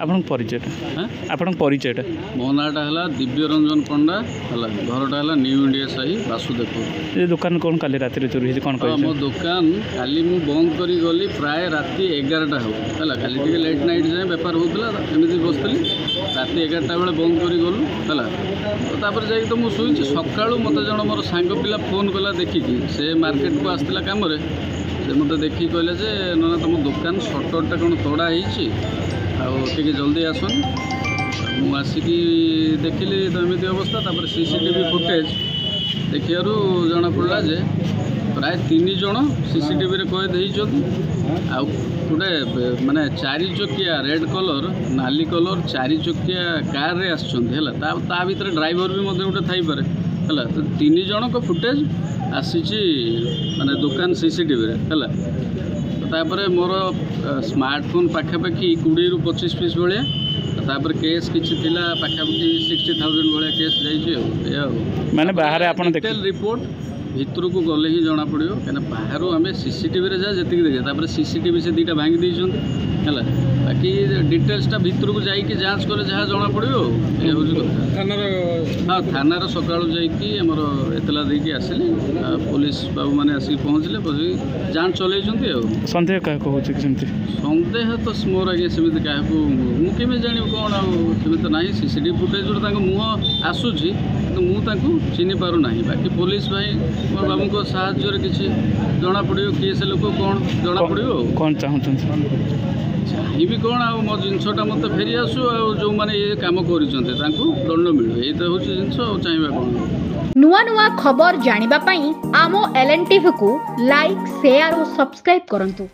ଆପଣଙ୍କ ପରିଚୟଟା ଆପଣଙ୍କ ପରିଚୟଟା? ମୋ ନାଁଟା ହେଲା ଦିବ୍ୟ ରଞ୍ଜନ ପଣ୍ଡା ହେଲା, ଘରଟା ହେଲା ନ୍ୟୁ ଇଣ୍ଡିଆ ସାହି ବାସୁଦେବପୁର। ଏ ଦୋକାନ କ'ଣ କାଲି ରାତିରେ ଚୋରି ହେଇଛି କ'ଣ କହିଲେ? ମୋ ଦୋକାନ କାଲି ମୁଁ ବନ୍ଦ କରି ଗଲି ପ୍ରାୟ ରାତି 11ଟା ହେବ ହେଲା। କାଲି ଟିକେ ଲେଟ୍ ନାଇଟ୍ ଯାଏଁ ବେପାର ହେଉଥିଲା, ଏମିତି ବସିଥିଲି। ରାତି 11ଟା ବେଳେ ବନ୍ଦ କରି ଗଲୁ ହେଲା। ତ ତାପରେ ଯାଇକି ତ ମୁଁ ଶୋଇଛି। ସକାଳୁ ମୋତେ ଜଣେ ମୋର ସାଙ୍ଗ ପିଲା ଫୋନ୍ କଲା ଦେଖିକି, ସେ ମାର୍କେଟକୁ ଆସିଥିଲା କାମରେ। ସେ ମୋତେ ଦେଖିକି କହିଲେ ଯେ ନନା ତୁମ ଦୋକାନ ସଟରଟା କ'ଣ ତଡ଼ା ହେଇଛି, ଆଉ ଟିକେ ଜଲ୍ଦି ଆସନି। ମୁଁ ଆସିକି ଦେଖିଲି ତ ଏମିତି ଅବସ୍ଥା। ତାପରେ CCTV ଫୁଟେଜ୍ ଦେଖିବାରୁ ଜଣାପଡ଼ିଲା ଯେ ପ୍ରାୟ 3 ଜଣ CCTVରେ କଏଦ ହେଇଛନ୍ତି। ଆଉ ଗୋଟେ ମାନେ 4 ଚକିଆ ରେଡ଼୍ କଲର୍ ନାଲି କଲର୍ 4 ଚକିଆ କାର୍ରେ ଆସିଛନ୍ତି ହେଲା। ତା ଭିତରେ ଡ୍ରାଇଭର ବି ମଧ୍ୟ ଗୋଟେ ଥାଇପାରେ ହେଲା। ତ 3 ଜଣଙ୍କ ଫୁଟେଜ୍ ଆସିଛି ମାନେ ଦୋକାନ CCTVରେ ହେଲା। ତାପରେ ମୋର ସ୍ମାର୍ଟଫୋନ୍ ପାଖାପାଖି 20ରୁ 25 ପିସ୍ ଭଳିଆ। ତାପରେ କେସ୍ କିଛି ଥିଲା ପାଖାପାଖି 60,000 ଭଳିଆ କେସ୍ ଯାଇଛି। ଆଉ ଏଇଆ ଆଉ ମାନେ ବାହାରେ ଆପଣ ଡିଟେଲ୍ ରିପୋର୍ଟ ଭିତରକୁ ଗଲେ ହିଁ ଜଣାପଡ଼ିବ, କାହିଁକିନା ବାହାରୁ ଆମେ CCTVରେ ଯାହା ଯେତିକି ଦେଖିବା। ତାପରେ CCTV ସେ 2ଟା ଭାଙ୍ଗି ଦେଇଛନ୍ତି ହେଲା। ବାକି ଡିଟେଲ୍ସଟା ଭିତରକୁ ଯାଇକି ଯାଞ୍ଚ କଲେ ଯାହା ଜଣାପଡ଼ିବ। ଆଉ ଏ ହେଉଛି କଥା। ହଁ, ଥାନାର ସକାଳୁ ଯାଇକି ଆମର ଏତଲା ଦେଇକି ଆସିଲି। ପୋଲିସ ବାବୁମାନେ ଆସିକି ପହଞ୍ଚିଲେ, ଯାଞ୍ଚ ଚଲେଇଛନ୍ତି। ଆଉ ସନ୍ଦେହ କାହାକୁ ହେଉଛି ସେମିତି? ସନ୍ଦେହ ତ ମୋର ଆଜ୍ଞା ସେମିତି କାହାକୁ ମୁଁ କେମିତି ଜାଣିବି କ'ଣ, ଆଉ ସେମିତି ତ ନାହିଁ। CCTV ଫୁଟେଜ୍ରୁ ତାଙ୍କ ମୁହଁ ଆସୁଛି, କିନ୍ତୁ ମୁଁ ତାଙ୍କୁ ଚିହ୍ନି ପାରୁନାହିଁ। ବାକି ପୋଲିସ ଭାଇ ମୋର ବାବୁଙ୍କ ସାହାଯ୍ୟରେ କିଛି ଜଣାପଡ଼ିବ କିଏ ସେ ଲୋକ, କ'ଣ ଜଣାପଡ଼ିବ। ଆଉ କ'ଣ ଚାହୁଁଛନ୍ତି? ଚାହିଁବି କ'ଣ, ଆଉ ମୋ ଜିନିଷଟା ମୋତେ ଫେରି ଆସୁ, ଆଉ ଯେଉଁମାନେ ଏ କାମ କରିଛନ୍ତି ତାଙ୍କୁ ଦଣ୍ଡ ମିଳୁ। ଏଇ ତ ହେଉଛି ଜିନିଷ, ଆଉ ଚାହିଁବା କ'ଣ। ନୂଆ ନୂଆ ଖବର ଜାଣିବା ପାଇଁ ଆମ LNTV କୁ ଲାଇକ୍, ସେୟାର ଓ ସବସ୍କ୍ରାଇବ୍ କରନ୍ତୁ।